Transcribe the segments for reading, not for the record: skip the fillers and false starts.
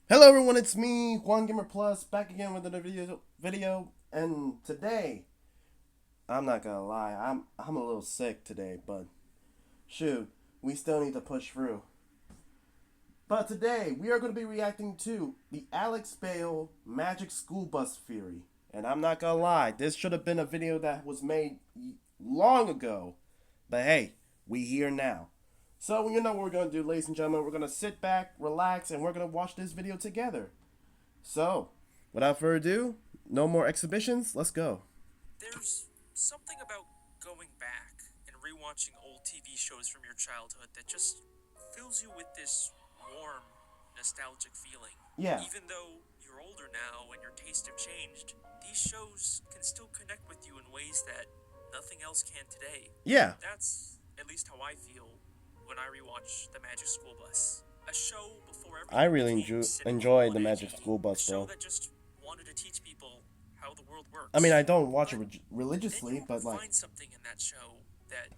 Hello everyone, it's me, Juan Gamer Plus, back again with another video, and today, I'm not gonna lie, I'm a little sick today, but shoot, we still need to push through. But today, we are going to be reacting to the Alex Bale Magic School Bus Theory. And I'm not gonna lie, this should have been a video that was made long ago. But hey, we here now. So you know what we're gonna do, ladies and gentlemen. We're gonna sit back, relax, and we're gonna watch this video together. So, without further ado, no more exhibitions. Let's go. There's something about going back and rewatching old TV shows from your childhood that just fills you with this warm, nostalgic feeling. Yeah. Even though you're older now and your tastes have changed, these shows can still connect with you in ways that nothing else can today. Yeah. That's at least how I feel when I rewatch The Magic School Bus. A show before I everything really became enjoy cynical the and Magic edgy. School A Bus, show bro. that just wanted to teach people how the world I mean, works. I don't watch it But religiously, then but you like, find something in that show that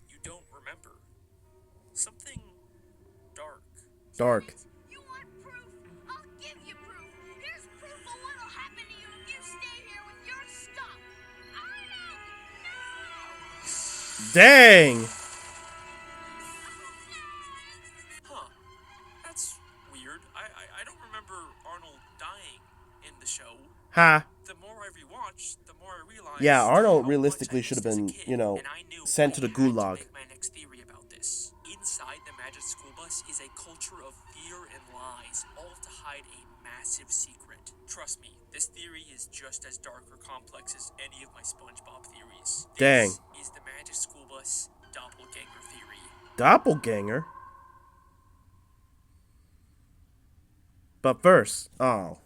you don't remember. Something dark. dark. You want proof? I'll give you proof. Here's proof of what'll happen to you if you stay here with your stuff. Arnold, no! Dang. Huh. That's weird. I don't remember Arnold dying in the show. Ha. The more I rewatch, the more I realize Yeah, Arnold how much I realistically should have missed as a been, kid, and I knew sent I to the had to gulag. make my next theory about this. Inside the Magic School Bus is a culture of fear and lies, all to hide a massive secret. Trust me, this theory is just as dark or complex as any of my SpongeBob theories. Dang. This is the Magic School Bus doppelganger theory. Doppelganger? But first, oh.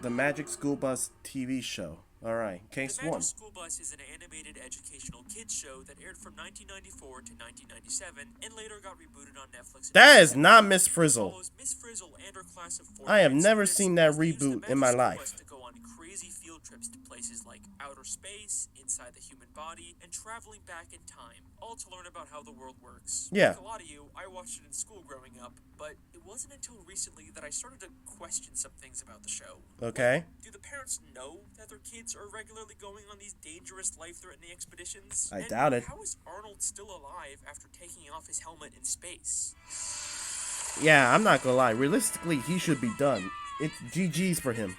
The Magic School Bus TV show. Alright, case The Magic 1. School Bus is an animated educational kids show that aired from 1994 to 1997 and later got rebooted on Netflix. That is not Miss Frizzle. Follows Miss Frizzle and her class of 4 I have grade never students seen that as they use the reboot in Magic my School life. Bus to go on crazy field trips to places like outer space, inside the human body, and traveling back in time, all to learn about how the world works. Yeah. Like a lot of you, I watched it in school growing up, but it wasn't until recently that I started to question some things about the show. Okay. Do the parents know that their kids are regularly going on these dangerous, life-threatening expeditions? I And doubt it. how is Arnold still alive after taking off his helmet in space? Yeah, I'm not gonna lie. Realistically, he should be done. It's GG's for him.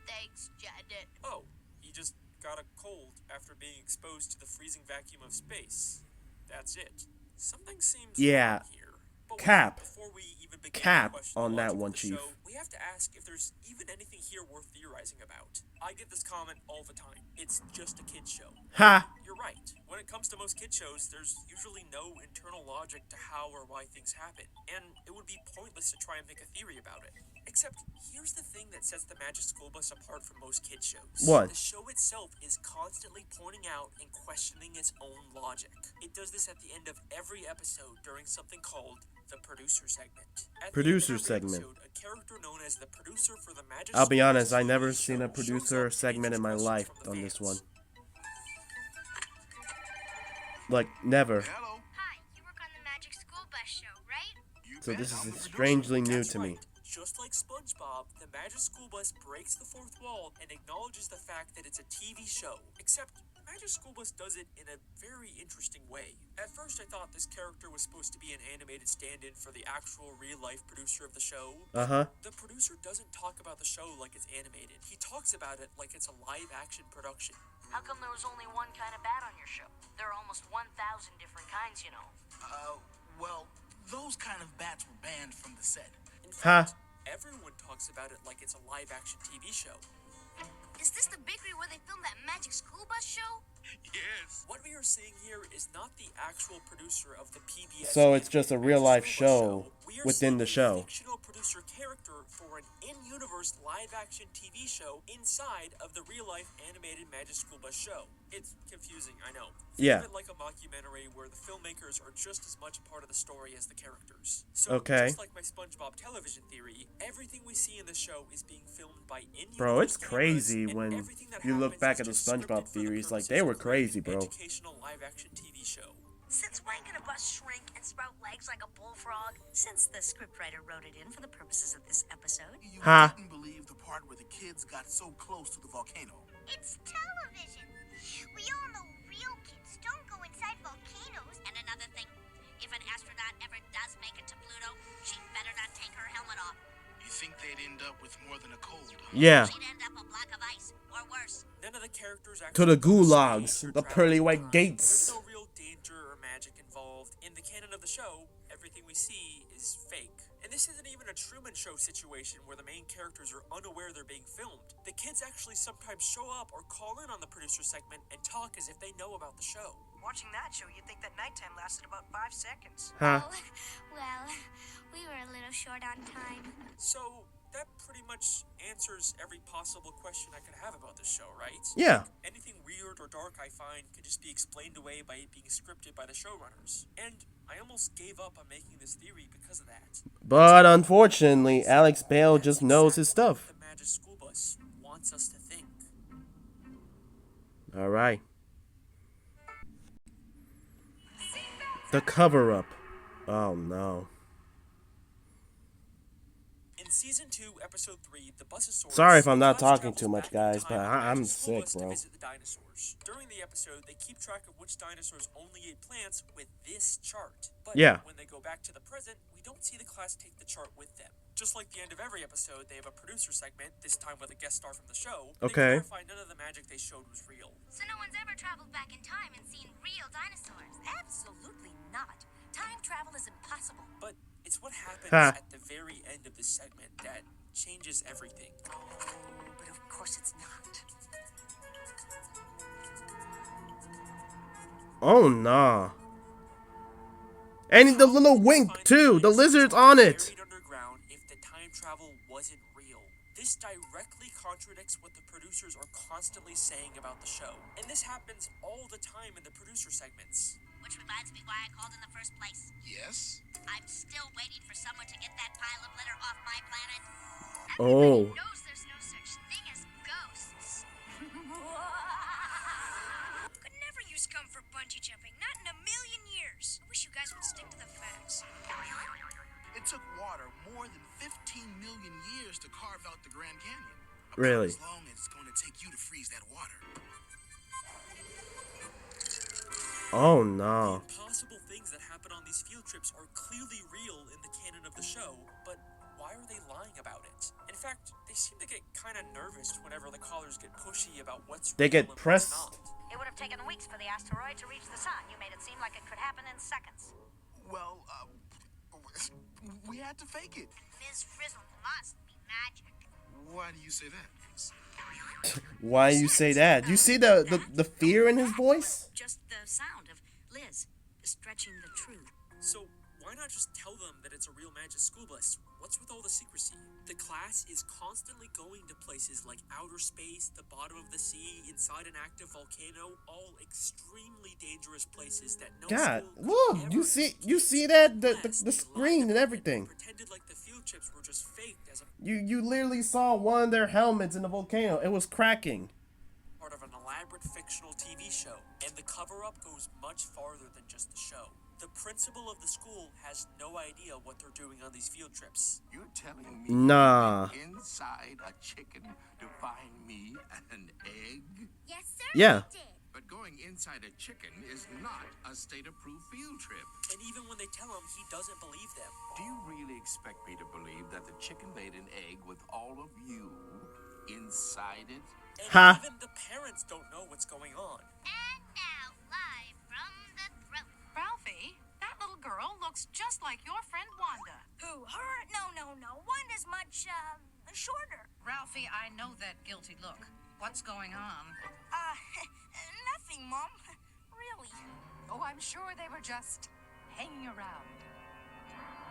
Thanks, Janet. Oh, he just got a cold after being exposed to the freezing vacuum of space. That's it. Something seems Yeah. wrong here. But Cap. before we even begin Cap to question on the that logic of one, the Chief. show, we have to ask if there's even anything here worth theorizing about. I get this comment all the time. It's just a kid's show. Ha! You're right. When it comes to most kid shows, there's usually no internal logic to how or why things happen, and it would be pointless to try and make a theory about it. Except, here's the thing that sets the Magic School Bus apart from most kid shows. What? The show itself is constantly pointing out and questioning its own logic. It does this at the end of every episode during something called the producer segment. At Producer the end of every segment. episode, a character known as the producer for the Magic I'll be School honest, Bus I never TV seen show a shows producer up and segment answers in my questions life from the on this fans. one. Like, never. Hello. Hi, you work on the Magic School Bus show, right? You So bet, this I'm is the strangely new That's to me. right. Just like SpongeBob, the Magic School Bus breaks the fourth wall and acknowledges the fact that it's a TV show. Except, Magic School Bus does it in a very interesting way. At first, I thought this character was supposed to be an animated stand-in for the actual real-life producer of the show. Uh-huh. The producer doesn't talk about the show like it's animated. He talks about it like it's a live-action production. How come there was only one kind of bat on your show? There are almost 1,000 different kinds, you know. Well, those kind of bats were banned from the set. In Ha. fact, everyone talks about it like it's a live-action TV show. Is this the bakery where they filmed that Magic School Bus show? Yes. What we are seeing here is not the actual producer of the PBS. So it's just a animated real-life Magic School Bus show We are within seeing the a show. fictional producer introduce your character for an in-universe live-action TV show inside of the real-life animated Magic School Bus show. It's confusing, I know. Think of it like a mockumentary where the filmmakers are just as much a part of the story as the characters. So, just like my SpongeBob television theory, everything we see in the show is being filmed by in-universe Bro, it's cameras, crazy and when everything that you look happens back is at the just SpongeBob scripted for the theories. Like, purposes they were of creating crazy, an bro. educational live-action TV show. Since when can a bus shrink and sprout legs like a bullfrog? Since the scriptwriter wrote it in for the purposes of this episode. You Huh? didn't believe the part where the kids got so close to the volcano. It's television. We all know real kids don't go inside volcanoes. And another thing, if an astronaut ever does make it to Pluto, she'd better not take her helmet off. You think they'd end up with more than a cold, huh? Yeah. She'd end up a block of ice, or worse. None of the characters To actually the gulags, the pearly white gates. There's no real danger or magic involved. In the canon of the show, everything we see is fake. And this isn't even a Truman Show situation where the main characters are unaware they're being filmed. The kids actually sometimes show up or call in on the producer segment and talk as if they know about the show. Watching that show, you'd think that nighttime lasted about 5 seconds. Huh? Oh, well, we were a little short on time. So, that pretty much answers every possible question I could have about this show, right? Yeah. Anything weird or dark I find could just be explained away by it being scripted by the showrunners. And I almost gave up on making this theory because of that. But unfortunately, Alex Bale just knows his stuff. The Magic School Bus wants us to think. Alright. The cover-up. Oh no. In season 2, episode 3, the Busasaurus. Sorry if I'm not Buzz talking travels too much, back in guys, time but on the I'm Magic School sick, Bus to bro. visit the dinosaurs. During the episode, they keep track of which dinosaurs only ate plants with this chart. But Yeah. when they go back to the present, we don't see the class take the chart with them. Just like the end of every episode, they have a producer segment, this time with a guest star from the show. Okay. They clarify none of the magic they showed was real. So no one's ever traveled back in time and seen real dinosaurs. Absolutely not. Time travel is impossible. But it's what happens Huh. at the very end of this segment that changes everything. But of course it's not. Oh nah. And the little wink too. The lizard's on it. Buried underground if the time travel wasn't real. This directly contradicts what the producers are constantly saying about the show. And this happens all the time in the producer segments. Which reminds me why I called in the first place. Yes? I'm still waiting for someone to get that pile of litter off my planet. Oh. Everybody knows there's no such thing as ghosts. Could never use gum for bungee jumping, not in a million years. I wish you guys would stick to the facts. It took water more than 15 million years to carve out the Grand Canyon. Really? About as long as it's going to take you to freeze that water. Oh no. Impossible things that happen on these field trips are clearly real in the canon of the show, but why are they lying about it? In fact, they seem to get kind of nervous whenever the callers get pushy about what's They real get and what's pressed. not. It would have taken weeks for the asteroid to reach the sun. You made it seem like it could happen in seconds. Well, we had to fake it. Ms. Frizzle must be magic. Why do you say that? Why you say that? You see the fear in his voice? Just the sound of Liz stretching the truth. So, why not just tell them that it's a real Magic School Bus? What's with all the secrecy? The class is constantly going to places like outer space, the bottom of the sea, inside an active volcano, all extremely dangerous places that no God, school could look, ever you teach. see that the Unless the they screen lied and about it everything. Pretended like the field trips were just faked as a You literally saw one of their helmets in the volcano. It was cracking. part of an elaborate fictional TV show, and the cover-up goes much farther than just the show. The principal of the school has no idea what they're doing on these field trips. You're telling me Nah. you went inside a chicken to find me an egg? Yes, sir. Yeah. we did. But going inside a chicken is not a state-approved field trip. And even when they tell him, he doesn't believe them. Do you really expect me to believe that the chicken laid an egg with all of you inside it? And Ha. even the parents don't know what's going on. And now, live from the throne. Ralphie, that little girl looks just like your friend Wanda. Who? Her? No. Wanda's much, shorter. Ralphie, I know that guilty look. What's going on? Nothing, Mom. Really. Oh, I'm sure they were just hanging around.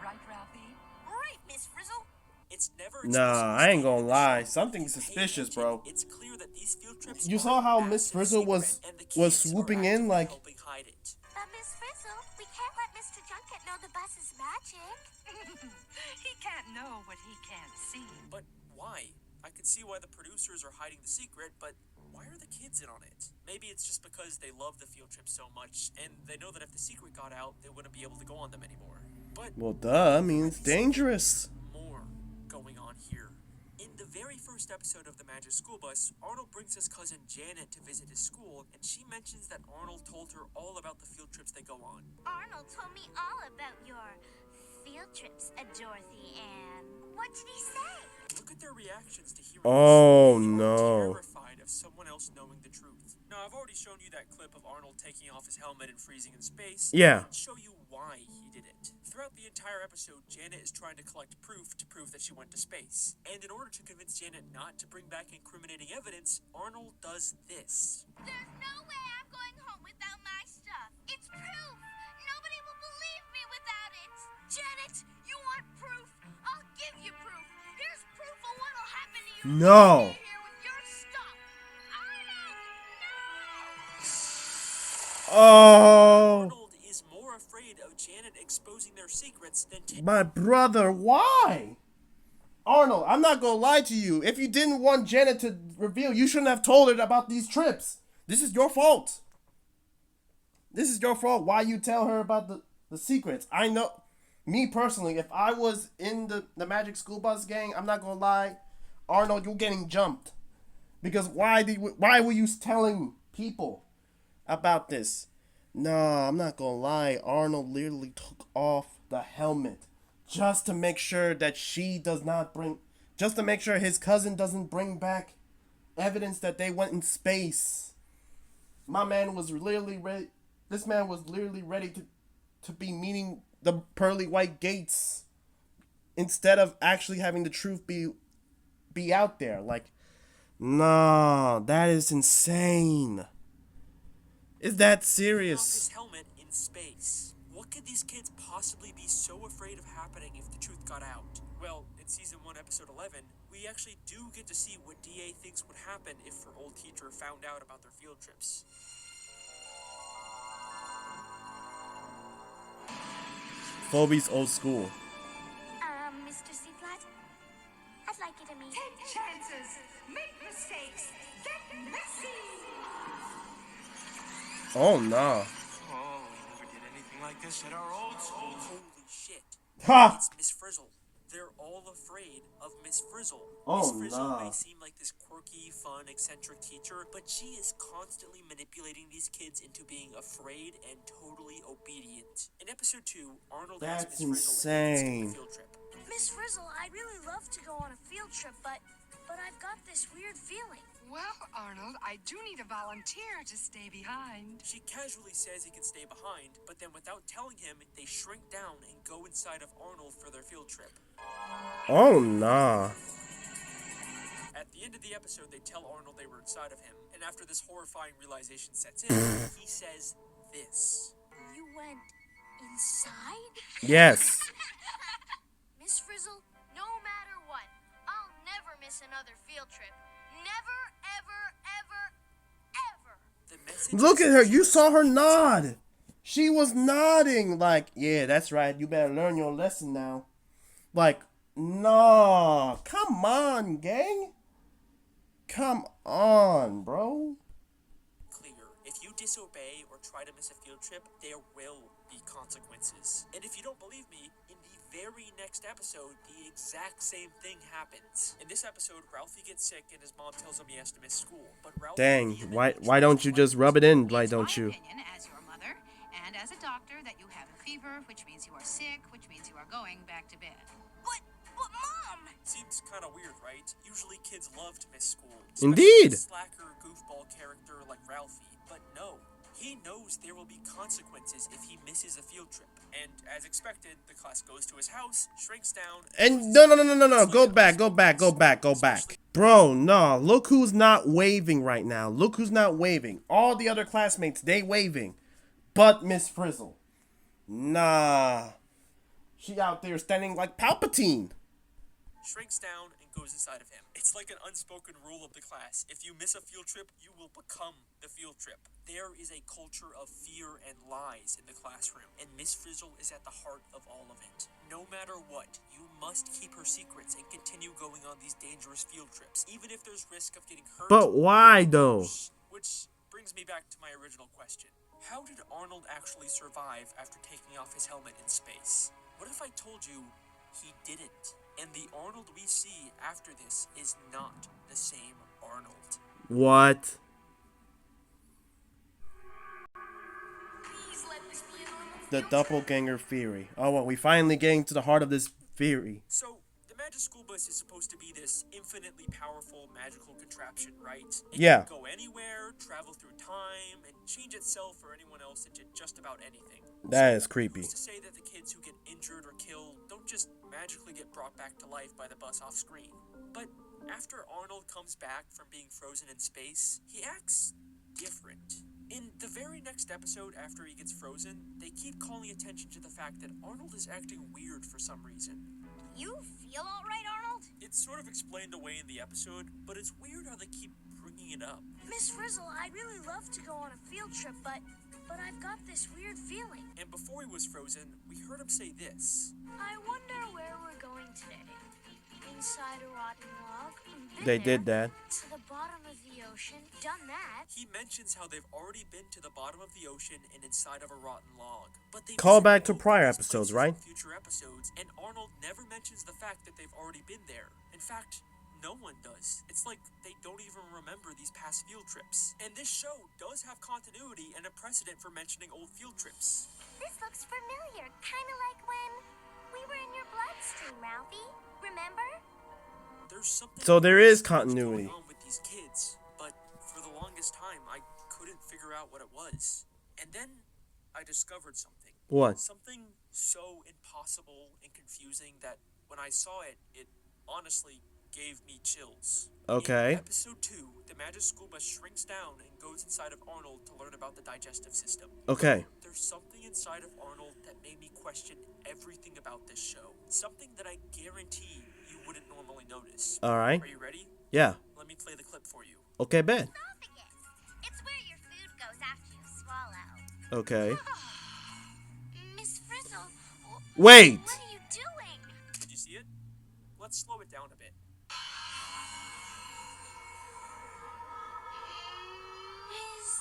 Right, Ralphie? Right, Miss Frizzle. It's never Nah, I ain't gonna lie. Something's suspicious, bro. It's clear that these field trips You are saw a how Miss massive Frizzle secret, was and the kids swooping are in like. helping hide it. But Miss Frizzle, we can't let Mr. Junket know the bus is magic. He can't know what he can't see. But why? I could see why the producers are hiding the secret, but why are the kids in on it? Maybe it's just because they love the field trip so much, and they know that if the secret got out, they wouldn't be able to go on them anymore. But Well, duh. I mean, it's dangerous. more going on here. In the very first episode of the Magic School Bus, Arnold brings his cousin Janet to visit his school, and she mentions that Arnold told her all about the field trips they go on. Arnold told me all about your field trips, Dorothy, and what did he say? Look at their reactions to hearing Oh, this. They are no. terrified of someone else knowing the truth. Now, I've already shown you that clip of Arnold taking off his helmet and freezing in space. Yeah. Let's show you why he did it. Throughout the entire episode, Janet is trying to collect proof that she went to space. And in order to convince Janet not to bring back incriminating evidence, Arnold does this. There's no way I'm going home without my stuff. It's proof. Nobody will believe me without it. Janet, you want proof? I'll give you proof. Here's proof of what'll happen to you. No. If you stay here with your stuff. Arnold, no! Oh, Arnold is more afraid of Janet exposing their secrets than my brother. Why? Arnold, I'm not gonna lie to you. If you didn't want Janet to reveal, you shouldn't have told her about these trips. This is your fault. This is your fault. Why you tell her about the secrets? I know, me personally, if I was in the Magic School Bus gang, I'm not gonna lie, Arnold, you're getting jumped. Because why were you telling people about this? No, I'm not gonna lie. Arnold literally took off the helmet just to make sure that just to make sure his cousin doesn't bring back evidence that they went in space. My man was literally ready. This man was literally ready to be meeting the pearly white gates instead of actually having the truth be out there. Like, nah, that is insane. Is that off serious? his helmet in space. What could these kids possibly be so afraid of happening if the truth got out? Well, in season 1, episode 11, we actually do get to see what DA thinks would happen if her old teacher found out about their field trips. Phoebe's old school. Mr. Seaflat, I'd like you to meet. Take chances, make mistakes, get messy. Oh no. Oh, we never did anything like this at our old school. Holy shit. Ha! It's Miss Frizzle. They're all afraid of Miss Frizzle. Oh, Miss Frizzle nah. may seem like this quirky, fun, eccentric teacher, but she is constantly manipulating these kids into being afraid and totally obedient. In episode 2, Arnold has That's Miss Frizzle and skip insane. the field trip. Miss Frizzle, I'd really love to go on a field trip, but I've got this weird feeling. Well, Arnold, I do need a volunteer to stay behind. She casually says he can stay behind, but then without telling him, they shrink down and go inside of Arnold for their field trip. Oh nah. At the end of the episode, they tell Arnold they were inside of him, and after this horrifying realization sets in, he says this. You went inside? Yes. Miss Frizzle, no matter what, I'll never miss another field trip. Never, ever, ever, ever. The message Look is at her. You saw her nod. She was nodding like, yeah, that's right. You better learn your lesson now. Like, nah. Come on, gang. Come on, bro. clear. If you disobey or try to miss a field trip, there will be consequences. And if you don't believe me, in the very next episode, the exact same thing happens. In this episode, Ralphie gets sick and his mom tells him he has to miss school. But Ralphie Dang, vehemently why don't you just rub it in? Why It's don't my you? opinion, as your mother and as a doctor, that you have a fever, which means you are sick, which means you are going back to bed. But Mom! Seems kind of weird, right? Usually kids love to miss school. Indeed. especially a slacker, goofball character like Ralphie. But no, he knows there will be consequences if he misses a field trip. And as expected, the class goes to his house, shrinks down, And no. Go back. Bro, no. Look who's not waving right now. Look who's not waving. All the other classmates, they waving. But Miss Frizzle. Nah. She out there standing like Palpatine. shrinks down, and goes inside of him. It's like an unspoken rule of the class. If you miss a field trip, you will become the field trip. There is a culture of fear and lies in the classroom, and Miss Frizzle is at the heart of all of it. No matter what, you must keep her secrets and continue going on these dangerous field trips, even if there's risk of getting hurt. But why though? Which brings me back to my original question. How did Arnold actually survive after taking off his helmet in space? What if I told you he didn't? And the Arnold we see after this is not the same Arnold. What? The doppelganger theory. Oh, well, we finally getting to the heart of this theory. So, the Magic School Bus is supposed to be this infinitely powerful magical contraption, right? It Yeah. can go anywhere, travel through time, and change itself or anyone else into just about anything. That is creepy. Who's to say that the kids who get injured or killed don't just magically get brought back to life by the bus off screen? But after Arnold comes back from being frozen in space, he acts different. In the very next episode after he gets frozen, they keep calling attention to the fact that Arnold is acting weird for some reason. You feel all right, Arnold? It's sort of explained away in the episode, but it's weird how they keep bringing it up. Miss Frizzle, I'd really love to go on a field trip, but I've got this weird feeling. And before he was frozen, we heard him say this. I wonder where we're going today. Inside a rotten log? Been They there. did that. To the bottom of the ocean? Done that. He mentions how they've already been to the bottom of the ocean and inside of a rotten log. But they Call visit back to both prior these episodes, places right? in future episodes, and Arnold never mentions the fact that they've already been there. In fact, no one does. It's like they don't even remember these past field trips. And this show does have continuity and a precedent for mentioning old field trips. This looks familiar. Kind of like when we were in your bloodstream, Ralphie. Remember? There's something So there is strange continuity. going on with these kids, but for the longest time I couldn't figure out what it was. And then I discovered something. What? Something so impossible and confusing that when I saw it, it honestly gave me chills. Okay. In episode 2, the Magic School Bus shrinks down and goes inside of Arnold to learn about the digestive system. Okay. There's something inside of Arnold that made me question everything about this show. Something that I guarantee you wouldn't normally notice. Alright. Are you ready? Yeah. Let me play the clip for you. Okay, bet. Esophagus. It's where your food goes after you swallow. Okay. Miss Frizzle. Wait! What are you doing? Did you see it? Let's slow it down a bit.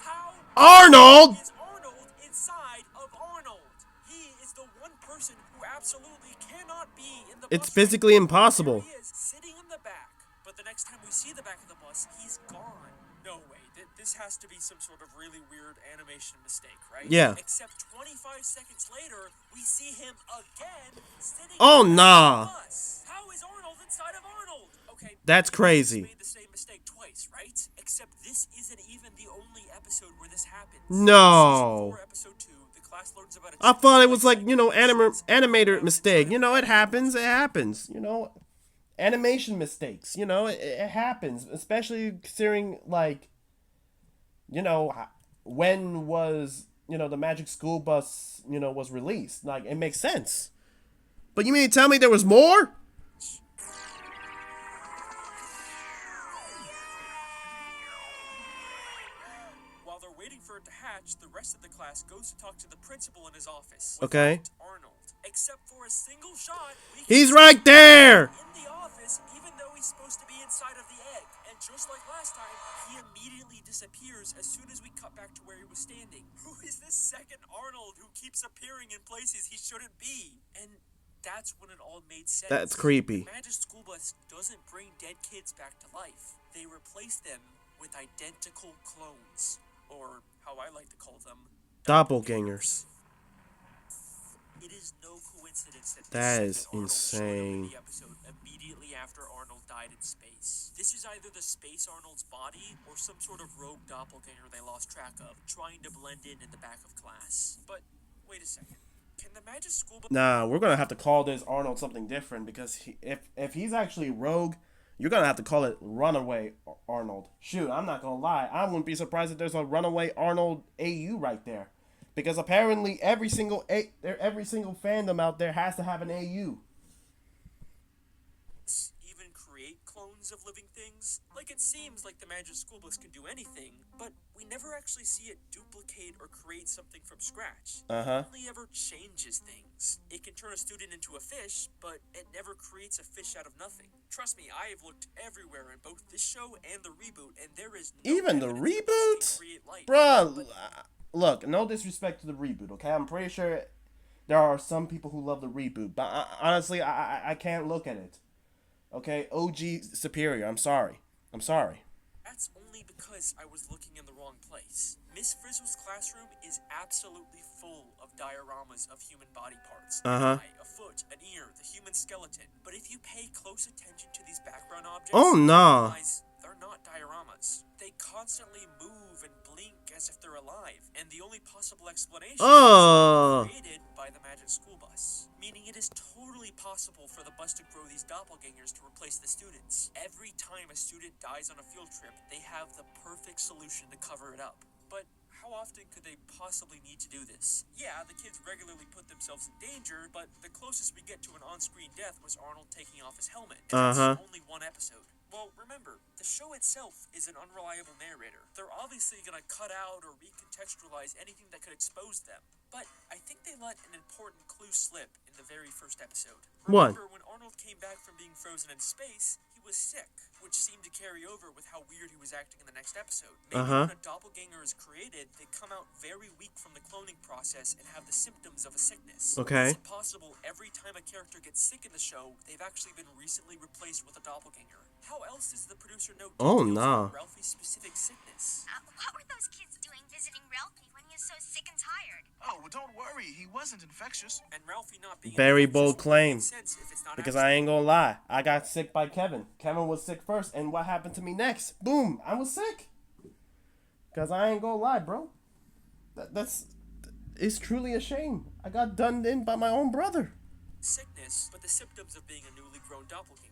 How Arnold! is Arnold inside of Arnold? He is the one person who absolutely cannot be in the bus. It's physically right now. impossible. There he is, sitting in the back. But the next time we see the back of the bus, he's gone. No way. This has to be some sort of really weird animation mistake, right? Yeah. Except 25 seconds later, we see him again sitting Oh, in the nah. bus. How is Arnold inside of Arnold? Okay. That's maybe we just crazy. made the same mistake twice, right? Except this isn't even the only episode where this happens. No. Season 4, episode 2, the class learns about a I chicken thought it was like like, you know, animator mistake. You know, it happens. It happens. You know, animation mistakes. You know, it happens. Especially considering, like, you know, when was, you know, the Magic School Bus, you know, was released. Like, it makes sense. But you mean to tell me there was more? While they're waiting for it to hatch, the rest of the class goes to talk to the principal in his office. Okay. Without Arnold. Except for a single shot. We can He's see right there! in the office, even though he's supposed to be inside of the egg. And just like last time, he immediately disappears as soon as we cut back to where he was standing. Who is this second Arnold who keeps appearing in places he shouldn't be? And that's when it all made sense. That's creepy. The Magic School Bus doesn't bring dead kids back to life. They replace them with identical clones. Or how I like to call them, Doppelgangers. It is no coincidence that That this is second Arnold showed up in insane. the episode immediately after Arnold died in space. This is either the space Arnold's body or some sort of rogue doppelganger they lost track of, trying to blend in the back of class. But wait a second. Can the Magic School Bus... Nah, we're gonna have to call this Arnold something different because if he's actually rogue, you're gonna have to call it Runaway Arnold. Shoot, I'm not gonna lie. I wouldn't be surprised if there's a Runaway Arnold AU right there, because apparently every single fandom out there has to have an AU. clones of living things. Like, it seems like the Magic School Bus can do anything, but we never actually see it duplicate or create something from scratch. It only ever changes things. It can turn a student into a fish, but it never creates a fish out of nothing. Trust me, I have looked everywhere in both this show and the reboot, and there is no Even the evidence that bus reboot? can create life. Bruh, look, no disrespect to the reboot, okay? I'm pretty sure there are some people who love the reboot, but honestly, I can't look at it. Okay? OG superior. I'm sorry. That's only because I was looking in the wrong place. Miss Frizzle's classroom is absolutely full of dioramas of human body parts. An eye, a foot, an ear, the human skeleton. But if you pay close attention to these background objects, Oh, you no. realize they're not dioramas. They constantly move and blink as if they're alive, and the only possible explanation is created by the Magic School Bus. Meaning it is totally possible for the bus to grow these doppelgangers to replace the students. Every time a student dies on a field trip, they have the perfect solution to cover it up. But how often could they possibly need to do this? Yeah, the kids regularly put themselves in danger, but the closest we get to an on-screen death was Arnold taking off his helmet. And that's only one episode. Well, remember, the show itself is an unreliable narrator. They're obviously gonna cut out or recontextualize anything that could expose them. But I think they let an important clue slip in the very first episode. What? Remember, when Arnold came back from being frozen in space, he was sick, which seemed to carry over with how weird he was acting in the next episode. Maybe when a doppelganger is created, they come out very weak from the cloning process and have the symptoms of a sickness. Okay. Is it possible every time a character gets sick in the show, they've actually been recently replaced with a doppelganger? How else does the producer know details about Ralphie's specific sickness? What were those kids doing visiting Ralphie when he was so sick and tired? Oh, well, don't worry. He wasn't infectious. And Ralphie not being Very infectious bold would claim. make sense if it's not Because actually- I ain't gonna lie. I got sick by Kevin. Kevin was sick first. And what happened to me next? Boom. I was sick. Because I ain't gonna lie, bro. It's truly a shame. I got done in by my own brother. sickness, but the symptoms of being a newly grown doppelganger.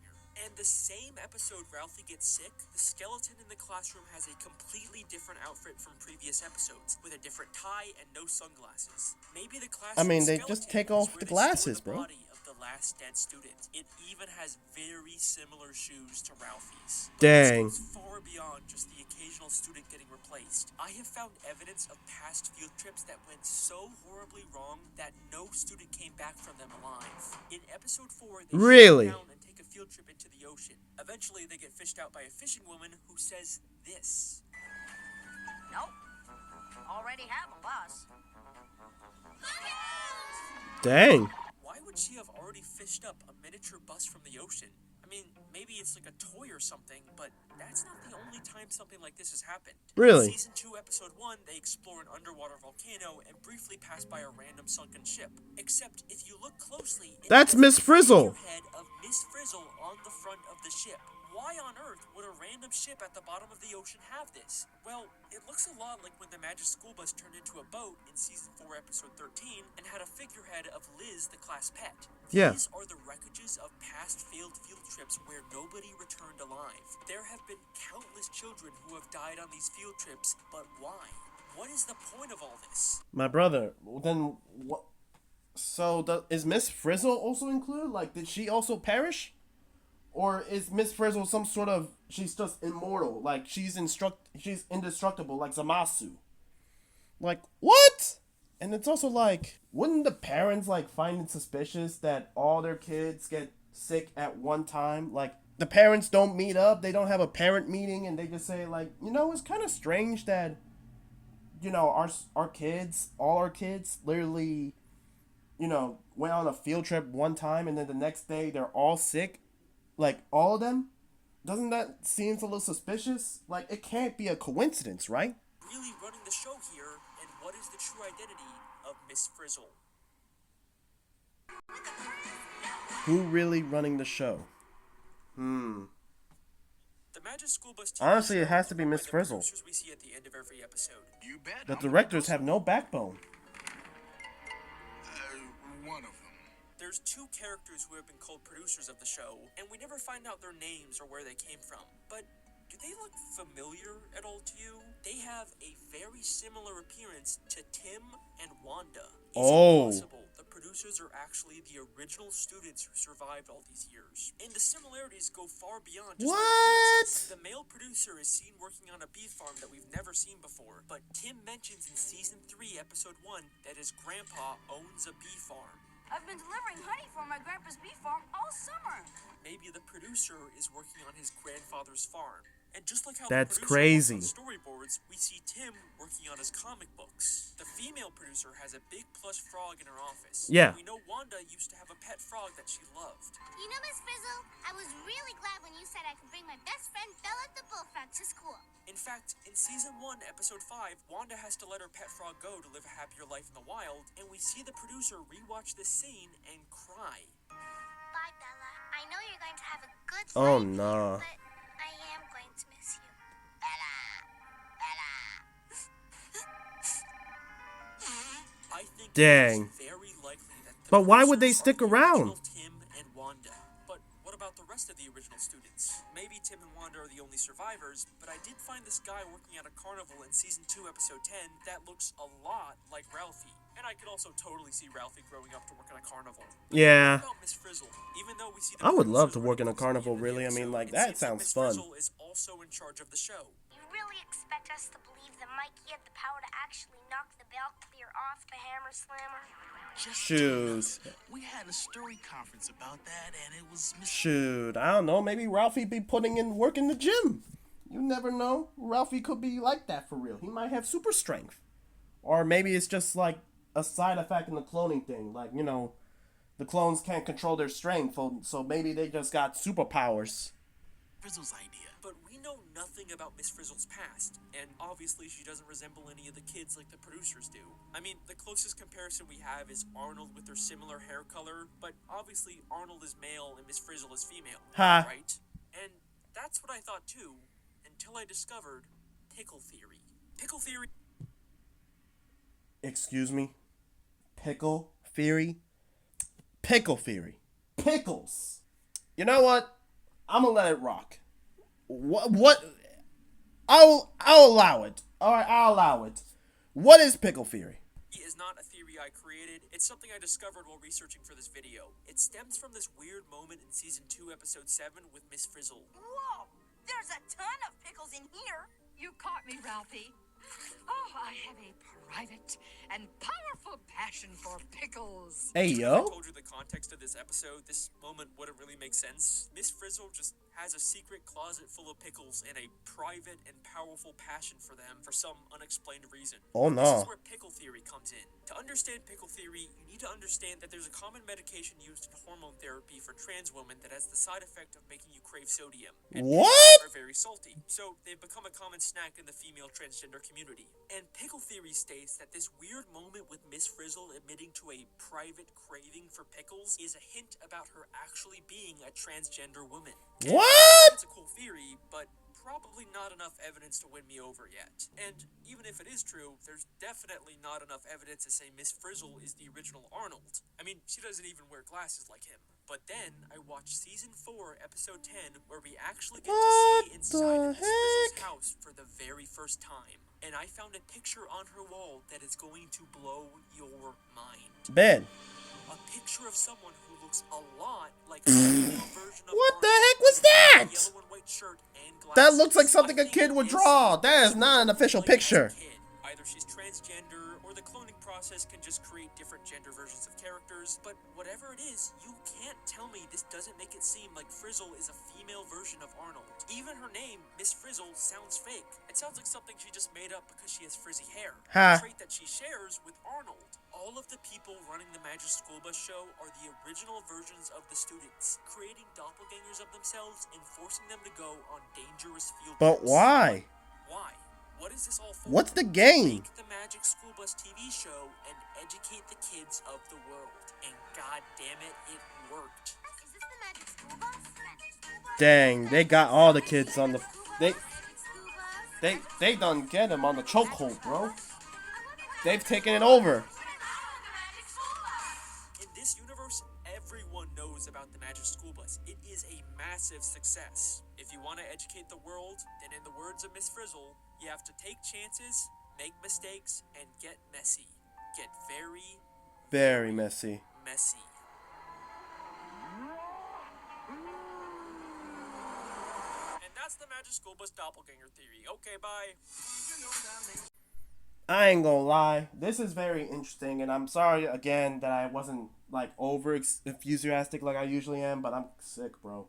And the same episode Ralphie gets sick, the skeleton in the classroom has a completely different outfit from previous episodes, with a different tie and no sunglasses. Maybe the classroom I mean, they skeleton just take is off where the they store glasses, the bro. body of the last dead student. It even has very similar shoes to Ralphie's. But Dang. this goes far beyond just the occasional student getting replaced. I have found evidence of past field trips that went so horribly wrong that no student came back from them alive. In episode 4, they Really? shoot down and take a field trip into the ocean. Eventually, they get fished out by a fishing woman who says this. Nope. Already have a bus. Dang. Why would she have already fished up a miniature bus from the ocean? I mean, maybe it's like a toy or something, but that's not the only time something like this has happened. Really? In Season 2, Episode 1, they explore an underwater volcano and briefly pass by a random sunken ship. Except, if you look closely, it That's has Miss the Frizzle. figurehead of Miss Frizzle on the front of the ship. Why on earth would a random ship at the bottom of the ocean have this? Well, it looks a lot like when the Magic School Bus turned into a boat in Season 4, Episode 13, and had a figurehead of Liz, the class pet. Yeah. These are the wreckages of past failed field trips where nobody returned alive. There have been countless children who have died on these field trips, but why? What is the point of all this? My brother, then what? So, is Miss Frizzle also included? Like, did she also perish? Or is Miss Frizzle some sort of, she's just immortal, like she's indestructible, like Zamasu? Like, what? And it's also like, wouldn't the parents like find it suspicious that all their kids get sick at one time? Like, the parents don't meet up, they don't have a parent meeting, and they just say like, you know, it's kind of strange that, you know, our kids, all our kids, literally, you know, went on a field trip one time, and then the next day they're all sick. Like, all of them? Doesn't that seem a little suspicious? Like, it can't be a coincidence, right? Really running the show here, and what is the true identity of Miss Frizzle? Who really running the show? The Magic School Bus TV Honestly, it show has to be is Miss like the Frizzle. producers we see at the end of every episode. You bet. The I'm the directors producer. have no backbone. One of them. There's two characters who have been called producers of the show, and we never find out their names or where they came from. But do they look familiar at all to you? They have a very similar appearance to Tim and Wanda. Is Oh. it possible the producers are actually the original students who survived all these years. And the similarities go far beyond just What? the male producer is seen working on a bee farm that we've never seen before, but Tim mentions in season 3, episode 1, that his grandpa owns a bee farm. I've been delivering honey for my grandpa's bee farm all summer. Maybe the producer is working on his grandfather's farm. And just like how That's the producer crazy. works on storyboards, we see Tim working on his comic books. The female producer has a big plush frog in her office. Yeah. We know Wanda used to have a pet frog that she loved. You know, Miss Frizzle, I was really glad when you said I could bring my best friend Bella the bullfrog to school. In fact, in season 1, episode 5, Wanda has to let her pet frog go to live a happier life in the wild, and we see the producer rewatch this scene and cry. Bye, Bella. I know you're going to have a good life Oh, here, no. but I am going to miss you. Bella. Bella. I think Dang. it's very likely that the But why would they producers stick are the around? original Tim and Wanda. But what about the rest of the original students? Maybe Tim and Wanda are the only survivors, but I did find this guy working at a carnival in season 2, episode 10 that looks a lot like Ralphie. And I could also totally see Ralphie growing up to work at a carnival. Yeah. What about Miss Frizzle? Even though we see the I would love to producers work in a running carnival, the really. I mean, episode, like, it that seems sounds Miss fun. Frizzle is also in charge of the show. You really expect us to believe that Mikey had the power to actually knock the Bale clear off the Hammer Slammer? Shoot. We had a story conference about that, and it was Shoot. I don't know. Maybe Ralphie be putting in work in the gym. You never know. Ralphie could be like that for real. He might have super strength. Or maybe it's just like a side effect in the cloning thing. Like, you know, the clones can't control their strength, so maybe they just got superpowers. Frizzle's idea. But we know nothing about Miss Frizzle's past, and obviously she doesn't resemble any of the kids like the producers do. I mean, the closest comparison we have is Arnold with their similar hair color, but obviously Arnold is male and Miss Frizzle is female, Ha. right? And that's what I thought too, until I discovered pickle theory. Pickle theory. Excuse me? Pickle theory? Pickle theory. Pickles. You know what? I'm gonna let it rock. What? I'll allow it. Alright, I'll allow it. What is pickle theory? Is not a theory I created. It's something I discovered while researching for this video. It stems from this weird moment in season 2, episode 7 with Miss Frizzle. Whoa! There's a ton of pickles in here. You caught me, Ralphie. Oh, I have a private and powerful passion for pickles. Hey, If I yo. told you the context of this episode, this moment wouldn't really make sense. Miss Frizzle just has a secret closet full of pickles and a private and powerful passion for them for some unexplained reason. Oh, This no. is where pickle theory comes in. To understand pickle theory, you need to understand that there's a common medication used in hormone therapy for trans women that has the side effect of making you crave sodium. And What? pickles are very salty, so they've become a common snack in the female transgender community. And pickle theory states that this weird moment with Miss Frizzle admitting to a private craving for pickles is a hint about her actually being a transgender woman. What? That's a cool theory, but probably not enough evidence to win me over yet. And even if it is true, there's definitely not enough evidence to say Miss Frizzle is the original Arnold. I mean, she doesn't even wear glasses like him. But then I watched season 4, episode 10, where we actually get to see inside of Miss Frizzle's house for the very first time. And I found a picture on her wall that is going to blow your mind. Ben. A picture of someone who looks a lot like a female version of What the Arnold. heck was that? Yellow and white shirt and glasses. That looks like something I a think kid would this draw. That is is not an official like as a picture. kid. Either she's transgender or the cloning process can just create different gender versions of characters. But whatever it is, you can't tell me this doesn't make it seem like Frizzle is a female version of Arnold. Even her name, Miss Frizzle, sounds fake. It sounds like something she just made up because she has frizzy hair. Ha. A trait that she shares with Arnold. All of the people running the Magic School Bus show are the original versions of the students, creating doppelgangers of themselves and forcing them to go on dangerous field But trips. why? Why? What is this all for? What's the game? Make the Magic School Bus TV show and educate the kids of the world. And god damn it, it worked. Is this the Magic School Bus? Magic School Bus? Dang, they got all the kids on the... They Magic School Bus? they done get him on the chokehold, bro. They've taken it over. In this universe, everyone knows about the Magic School Bus. It is a massive success. If you want to educate the world, then in the words of Miss Frizzle, you have to take chances, make mistakes, and get messy. Get very, Very messy. messy. And that's the Magic School Bus doppelganger theory. Okay, bye. I ain't gonna lie, this is very interesting, and I'm sorry again that I wasn't like over enthusiastic like I usually am, but I'm sick, bro.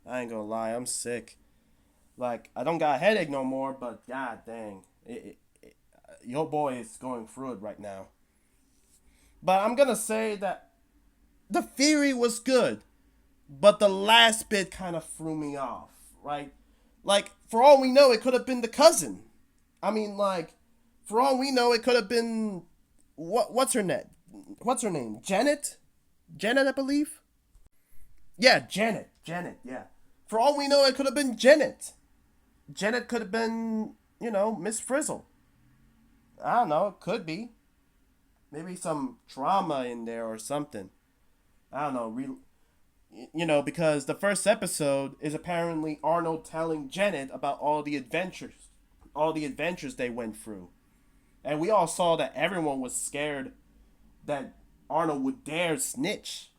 I ain't gonna lie, I'm sick. Like, I don't got a headache no more, but god dang, your boy is going through it right now. But I'm gonna say that the theory was good, but the last bit kind of threw me off, right? Like, for all we know, it could have been the cousin. I mean, like, for all we know, it could have been what's her name? What's her name? Janet? Janet, I believe. Yeah, Janet. Janet. Yeah. For all we know, it could have been Janet. Janet could have been, Miss Frizzle. I don't know. It could be. Maybe some trauma in there or something. I don't know. Because the first episode is apparently Arnold telling Janet about all the adventures they went through. And we all saw that everyone was scared that Arnold would dare snitch.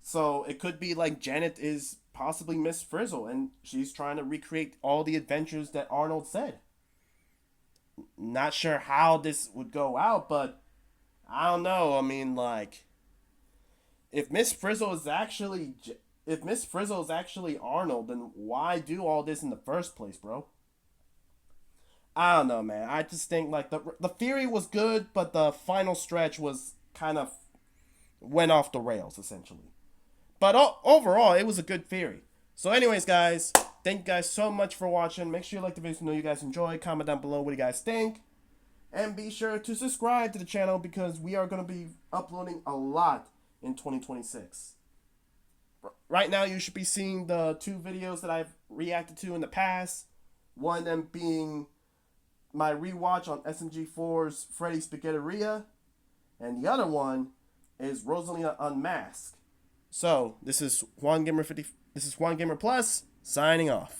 So it could be like Janet is possibly Miss Frizzle and she's trying to recreate all the adventures that Arnold said. Not sure how this would go out, but I don't know. I mean, like, if Miss Frizzle is actually Arnold, then why do all this in the first place, bro? I don't know, man. I just think like the theory was good, but the final stretch was kind of went off the rails essentially. But overall, it was a good theory. So, anyways, guys, thank you guys so much for watching. Make sure you like the video so you know you guys enjoy. Comment down below what you guys think, and be sure to subscribe to the channel because we are going to be uploading a lot in 2026. Right now, you should be seeing the 2 videos that I've reacted to in the past. One of them being my rewatch on SMG4's Freddy Spaghetteria, and the other one is Rosalina Unmasked. So, this is Juan Gamer Plus signing off.